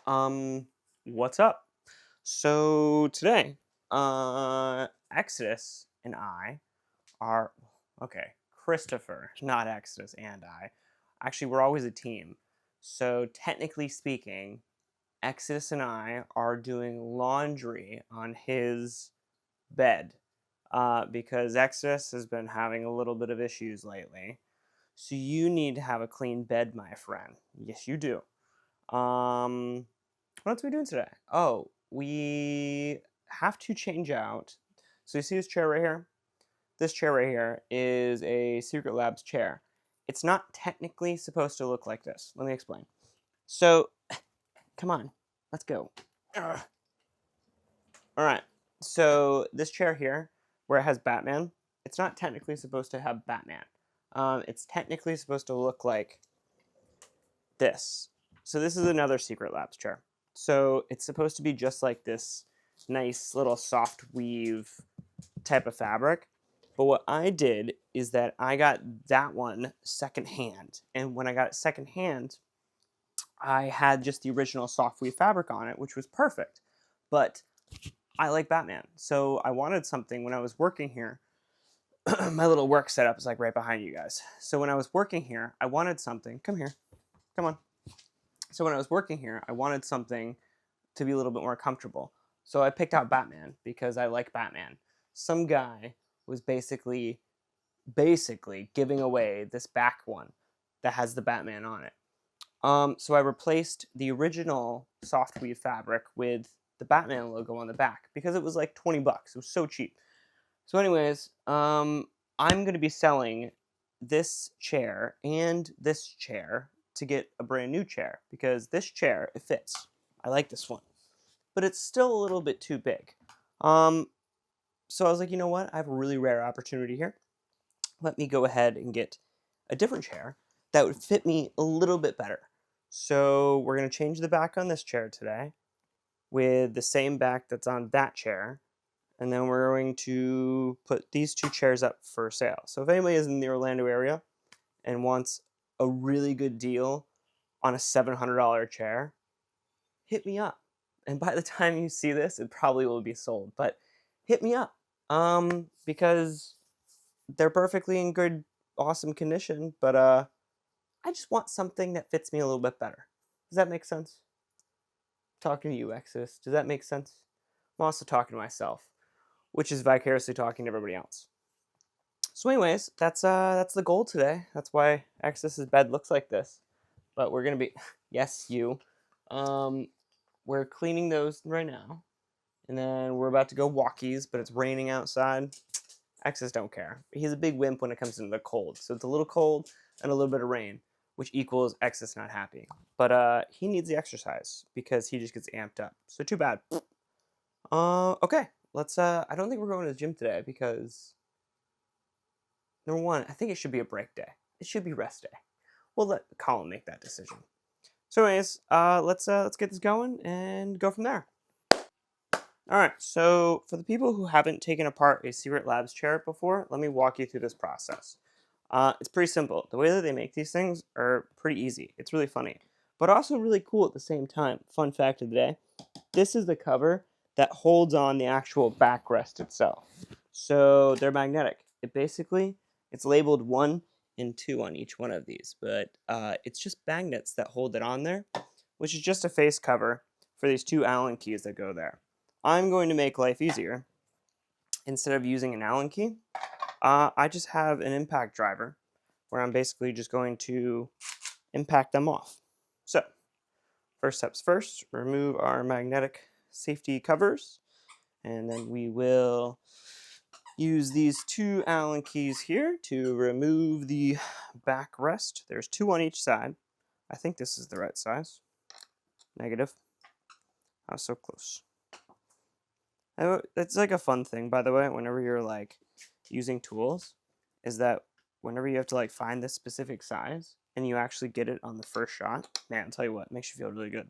Um, what's up? So today, Exodus and I are okay. Christopher, not Exodus and I. Actually, we're always a team. So technically speaking, Exodus and I are doing laundry on his bed, because Exodus has been having a little bit of issues lately. So you need to have a clean bed, my friend. Yes, you do. Um, what else are we doing today? Oh, we have to change out. So you see this chair right here? This chair right here is a Secret Labs chair. It's not technically supposed to look like this. Let me explain. So, come on, let's go. Ugh. All right. So this chair here, where it has Batman, it's not technically supposed to have Batman. It's technically supposed to look like this. So this is another Secret Labs chair. So it's supposed to be just like this nice little soft weave type of fabric. But what I did is that I got that one secondhand. And when I got it secondhand, I had just the original soft weave fabric on it, which was perfect. But I like Batman. So I wanted something when I was working here. My little work setup is like right behind you guys. So when I was working here, I wanted something. Come here. Come on. So when I was working here, I wanted something to be a little bit more comfortable. So I picked out Batman because I like Batman. Some guy was basically giving away this back one that has the Batman on it. So I replaced the original soft weave fabric with the Batman logo on the back because it was like 20 bucks. It was so cheap. So anyways, I'm going to be selling this chair and this chair to get a brand new chair because this chair, it fits. I like this one, but it's still a little bit too big. Um, so I was like, you know what? I have a really rare opportunity here. Let me go ahead and get a different chair that would fit me a little bit better. So we're going to change the back on this chair today with the same back that's on that chair. And then we're going to put these two chairs up for sale. So if anybody is in the Orlando area and wants a really good deal on a $700 chair, hit me up. And by the time you see this, it probably will be sold. But hit me up, because they're perfectly in good, awesome condition. But I just want something that fits me a little bit better. Does that make sense? Talking to you, Exodus. Does that make sense? I'm also talking to myself, which is vicariously talking to everybody else. So, anyways, that's the goal today. That's why Exodus's bed looks like this. But we're gonna be, yes, you. Um, we're cleaning those right now, and then we're about to go walkies. But it's raining outside. Exodus don't care. He's a big wimp when it comes to the cold. So it's a little cold and a little bit of rain, which equals Exodus not happy. But he needs the exercise because he just gets amped up. So too bad. Okay. Let's I don't think we're going to the gym today because number one, I think it should be a break day. It should be rest day. We'll let Colin make that decision. So anyways, let's get this going and go from there. All right, so for the people who haven't taken apart a Secret Labs chair before, let me walk you through this process. It's pretty simple. The way that they make these things are pretty easy. It's really funny, but also really cool at the same time. Fun fact of the day, this is the cover that holds on the actual backrest itself. So they're magnetic. It's labeled 1 and 2 on each one of these, but it's just magnets that hold it on there, which is just a face cover for these two Allen keys that go there. I'm going to make life easier. Instead of using an Allen key, I just have an impact driver where I'm basically just going to impact them off. So, first steps first, remove our magnetic safety covers, and then we will use these two Allen keys here to remove the backrest. There's two on each side. I think this is the right size. Negative. I was so close. It's like a fun thing, by the way, whenever you're like using tools, is that whenever you have to like find this specific size and you actually get it on the first shot, man, I'll tell you what, it makes you feel really good.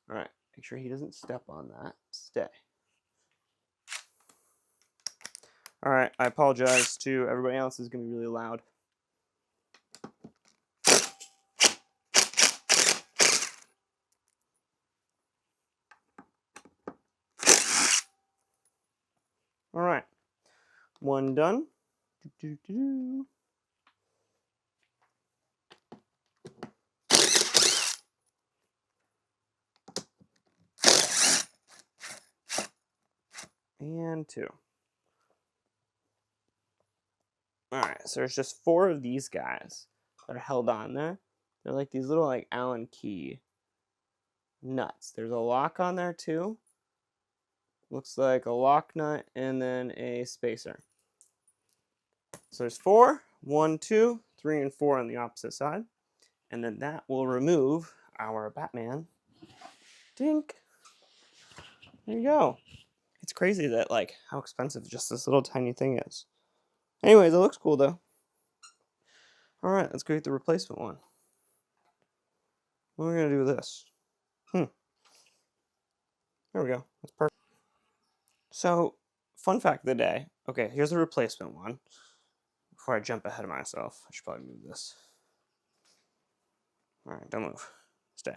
All right, make sure he doesn't step on that. Stay. All right, I apologize to everybody else. This is going to be really loud. One done. Do-do-do. And 2. Alright, so there's just 4 of these guys that are held on there. They're like these little like Allen key nuts. There's a lock on there too. Looks like a lock nut and then a spacer. So there's 4, 1, 2, 3, and 4 on the opposite side. And then that will remove our Batman. Dink. There you go. It's crazy that like how expensive just this little tiny thing is. Anyways, it looks cool though. Alright, let's go get the replacement one. What are we gonna do with this? There we go. That's perfect. So, fun fact of the day. Okay, here's the replacement one. Before I jump ahead of myself, I should probably move this. Alright, don't move. Stay.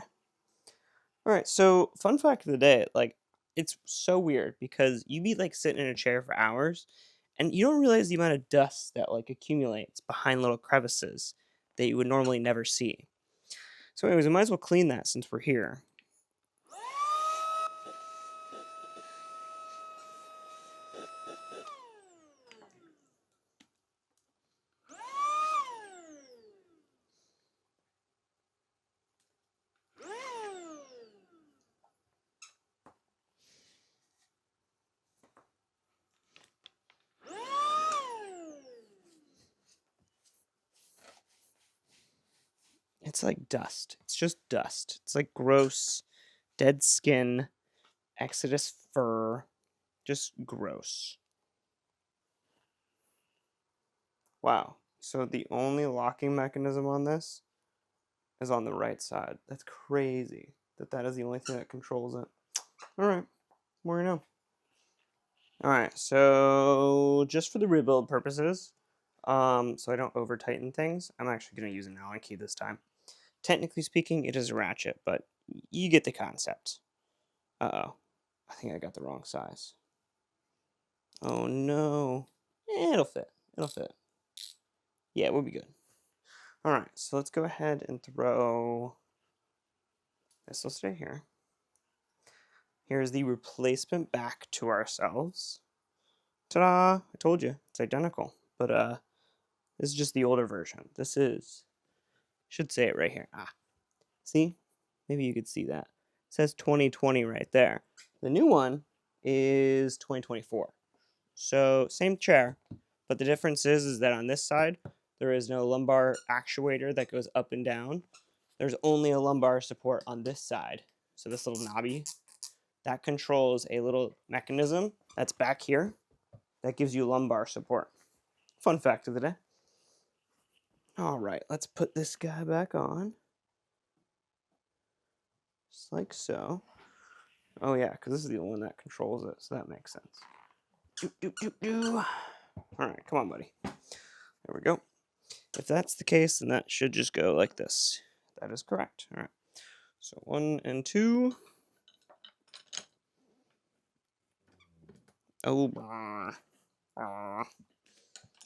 Alright, so fun fact of the day, like, it's so weird because you be like sitting in a chair for hours and you don't realize the amount of dust that like accumulates behind little crevices that you would normally never see. So anyways, we might as well clean that since we're here. It's like dust. It's just dust. It's like gross, dead skin, Exodus fur. Just gross. Wow. So the only locking mechanism on this is on the right side. That's crazy that is the only thing that controls it. Alright. More you know. Alright, so just for the rebuild purposes, so I don't over tighten things, I'm actually going to use an Allen key this time. Technically speaking, it is a ratchet, but you get the concept. Uh-oh. I think I got the wrong size. Oh no. It'll fit. It'll fit. Yeah, we'll be good. Alright, so let's go ahead and throw... This will stay here. Here's the replacement back to ourselves. Ta-da! I told you, it's identical. But this is just the older version. This is... Should say it right here. Ah. See? Maybe you could see that. It says 2020 right there. The new one is 2024. So, same chair, but the difference is that on this side, there is no lumbar actuator that goes up and down. There's only a lumbar support on this side. So this little knobby, that controls a little mechanism that's back here that gives you lumbar support. Fun fact of the day. All right, let's put this guy back on. Just like so. Oh yeah, because this is the only one that controls it, so that makes sense. All right, come on, buddy. There we go. If that's the case, then that should just go like this. That is correct. All right. So 1 and 2. Oh,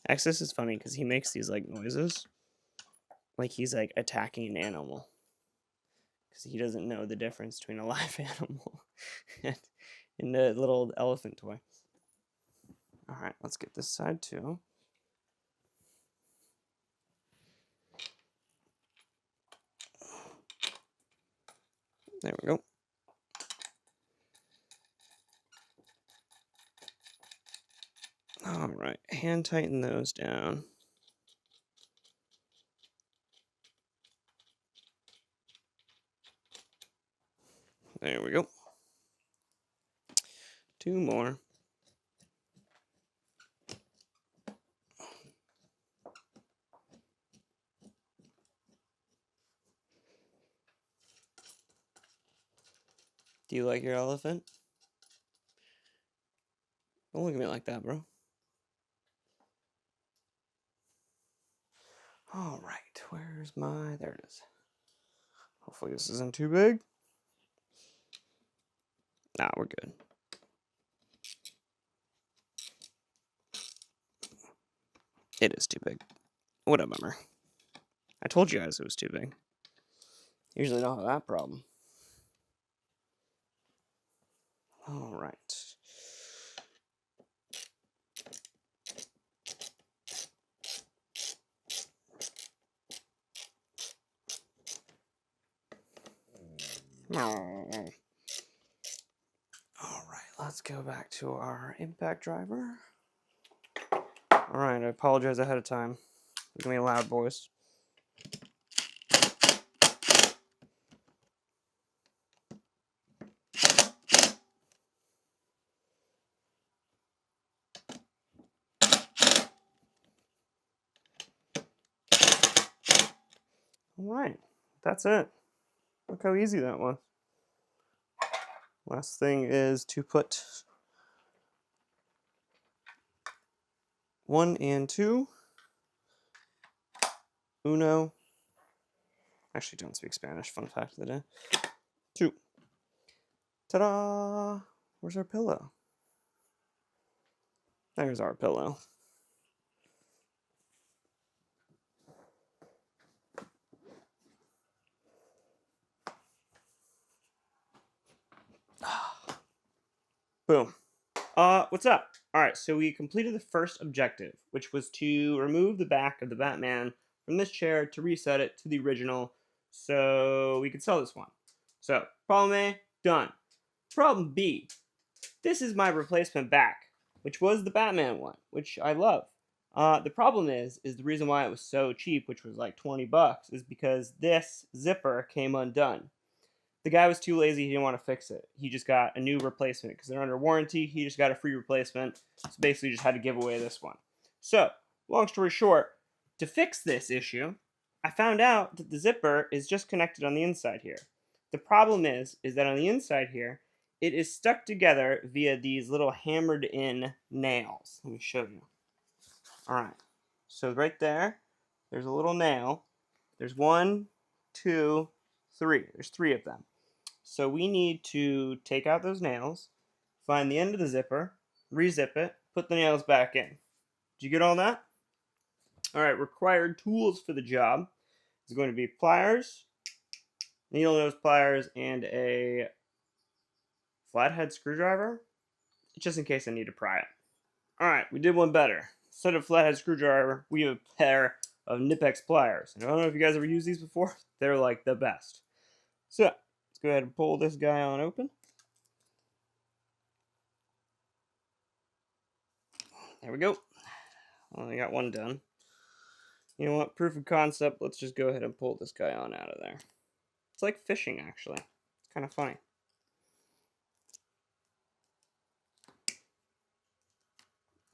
Exodus is funny because he makes these like noises, like he's like attacking an animal, because he doesn't know the difference between a live animal and a little elephant toy. All right, let's get this side too. There we go. All right, hand tighten those down. There we go. 2 more. Do you like your elephant? Don't look at me like that, bro. All right, where's my... There it is. Hopefully this isn't too big. Nah, we're good. It is too big. What a bummer. I told you guys it was too big. Usually don't have that problem. All right. All right, let's go back to our impact driver. All right, I apologize ahead of time. Give me a loud voice. All right, that's it. Look how easy that was. Last thing is to put 1 and 2. Uno. Actually, don't speak Spanish. Fun fact of the day. 2. Ta-da! Where's our pillow? There's our pillow. Boom. What's up? Alright, so we completed the first objective, which was to remove the back of the Batman from this chair to reset it to the original so we could sell this one. So, problem A, done. Problem B, this is my replacement back, which was the Batman one, which I love. The problem is the reason why it was so cheap, which was like 20 bucks, is because this zipper came undone. The guy was too lazy, he didn't want to fix it. He just got a new replacement because they're under warranty. He just got a free replacement. So basically just had to give away this one. So, long story short, to fix this issue, I found out that the zipper is just connected on the inside here. The problem is that on the inside here, it is stuck together via these little hammered in nails. Let me show you. Alright, so right there, there's a little nail. There's 1, 2, 3. There's 3 of them. So we need to take out those nails, find the end of the zipper, re-zip it, put the nails back in. Did you get all that? Alright, required tools for the job is going to be pliers, needle nose pliers, and a flathead screwdriver, just in case I need to pry it. Alright, we did one better. Instead of flathead screwdriver, we have a pair of Knipex pliers. I don't know if you guys ever used these before. They're like the best. So, let's go ahead and pull this guy on open. There we go. Only got one done. You know what? Proof of concept. Let's just go ahead and pull this guy on out of there. It's like fishing, actually. It's kind of funny.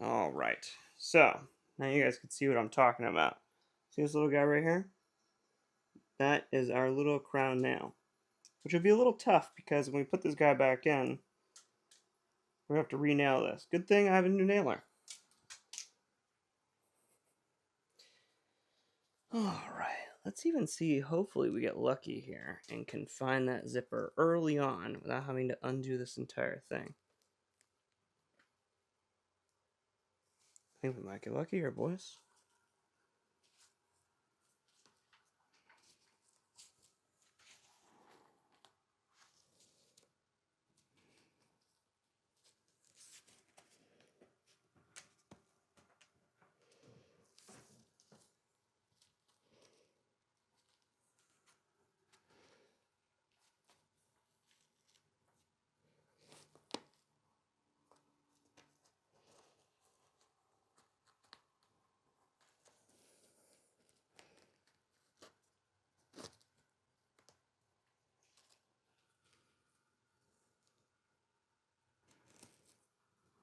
All right. So, now you guys can see what I'm talking about. See this little guy right here? That is our little crown nail. Which would be a little tough because when we put this guy back in, we're going to have to re-nail this. Good thing I have a new nailer. Alright, let's even see, hopefully we get lucky here and can find that zipper early on without having to undo this entire thing. I think we might get lucky here, boys.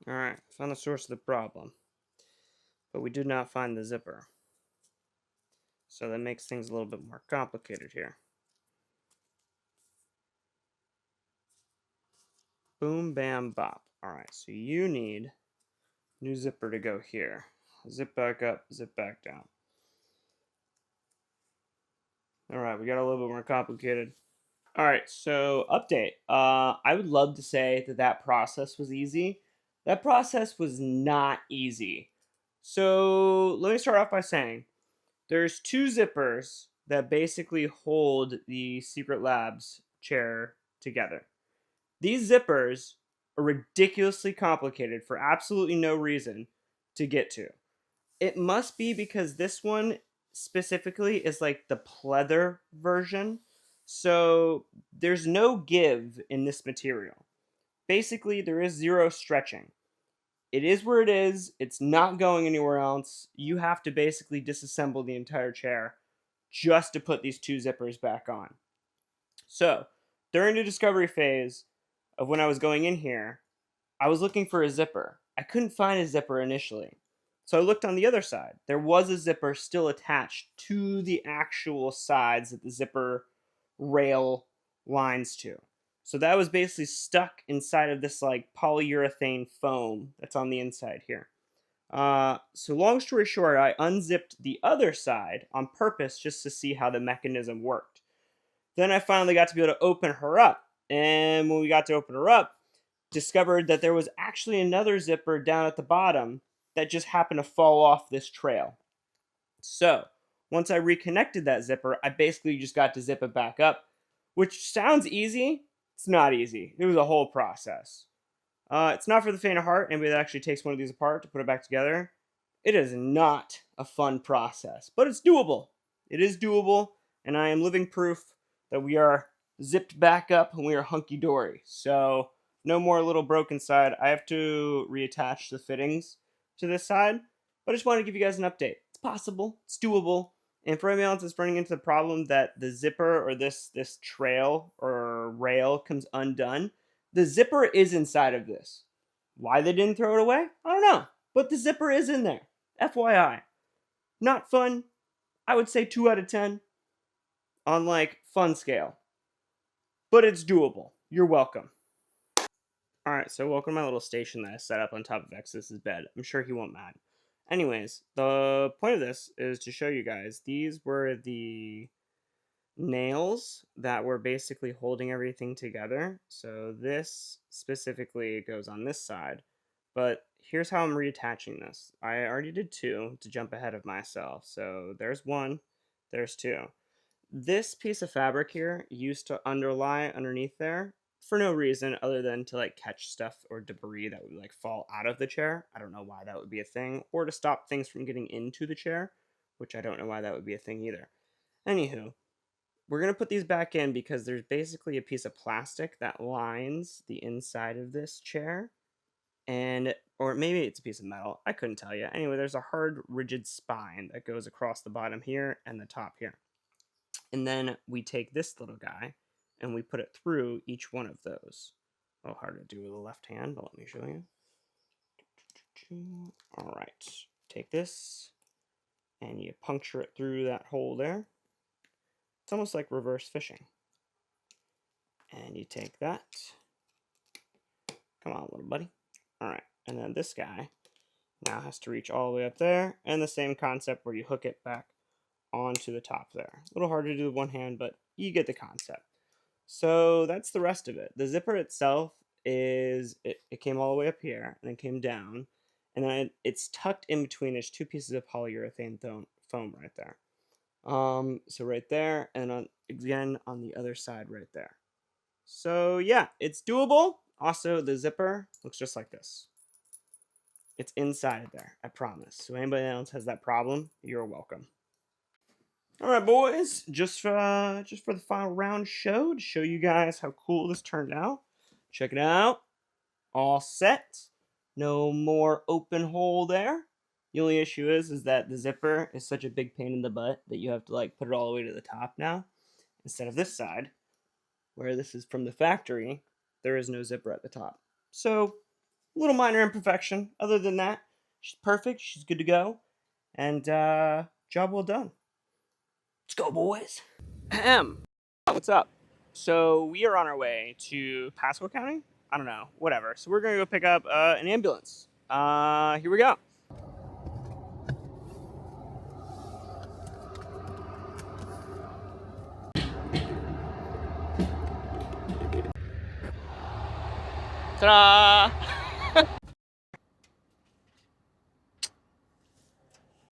Alright, found the source of the problem. But we did not find the zipper. So that makes things a little bit more complicated here. Boom, bam, bop. Alright, so you need new zipper to go here. Zip back up, zip back down. Alright, we got a little bit more complicated. Alright, so update. I would love to say that process was easy. That process was not easy. So let me start off by saying there's two zippers that basically hold the Secret Labs chair together. These zippers are ridiculously complicated for absolutely no reason to get to. It must be because this one specifically is like the pleather version. So there's no give in this material. Basically, there is zero stretching. It is where it is. It's not going anywhere else. You have to basically disassemble the entire chair just to put these two zippers back on. So, during the discovery phase of when I was going in here, I was looking for a zipper. I couldn't find a zipper initially. So I looked on the other side. There was a zipper still attached to the actual sides that the zipper rail lines to. So that was basically stuck inside of this like polyurethane foam that's on the inside here. So long story short, I unzipped the other side on purpose just to see how the mechanism worked. Then I finally got to be able to open her up. And when we got to open her up, discovered that there was actually another zipper down at the bottom that just happened to fall off this trail. So once I reconnected that zipper, I basically just got to zip it back up, which sounds easy. It's not easy. It was a whole process. It's not for the faint of heart. Anybody that actually takes one of these apart to put it back together, it is not a fun process, but it's doable. It is doable, and I am living proof that we are zipped back up and we are hunky-dory. So no more little broken side. I have to reattach the fittings to this side, but I just wanted to give you guys an update. It's possible. It's doable. And for everyone else that's running into the problem that the zipper or this trail or rail comes undone, the zipper is inside of this. Why they didn't throw it away? I don't know. But the zipper is in there. FYI. Not fun. I would say 2 out of 10 on like fun scale. But it's doable. You're welcome. Alright, so welcome to my little station that I set up on top of Exodus's bed. I'm sure he won't mind. Anyways, the point of this is to show you guys, these were the nails that were basically holding everything together. So this specifically goes on this side, but here's how I'm reattaching this. I already did 2 to jump ahead of myself. So there's 1, there's 2. This piece of fabric here used to underlie underneath there for no reason other than to like catch stuff or debris that would like fall out of the chair. I don't know why that would be a thing, or to stop things from getting into the chair, which I don't know why that would be a thing either. Anywho, we're going to put these back in because there's basically a piece of plastic that lines the inside of this chair, and or maybe it's a piece of metal. I couldn't tell you. Anyway, there's a hard rigid spine that goes across the bottom here and the top here. And then we take this little guy and we put it through each one of those. A little hard to do with the left hand, but let me show you. All right, take this and you puncture it through that hole there. It's almost like reverse fishing. And you take that. Come on, little buddy. All right, and then this guy now has to reach all the way up there, and the same concept where you hook it back onto the top there. A little harder to do with one hand, but you get the concept. So that's the rest of it. The zipper itself is, it came all the way up here, and it came down, and then it's tucked in between. There's 2 pieces of polyurethane foam right there. So right there, and again on the other side right there. So yeah, it's doable. Also, the zipper looks just like this. It's inside of there, I promise. So anybody else has that problem, you're welcome. All right, boys, just for the final round show to show you guys how cool this turned out. Check it out. All set. No more open hole there. The only issue is that the zipper is such a big pain in the butt that you have to like put it all the way to the top now, instead of this side, where this is from the factory. There is no zipper at the top. So, a little minor imperfection. Other than that, she's perfect. She's good to go. And job well done. Let's go, boys. Ahem. What's up? So we are on our way to Pasco County? I don't know. Whatever. So we're going to go pick up an ambulance. Here we go. Ta-da!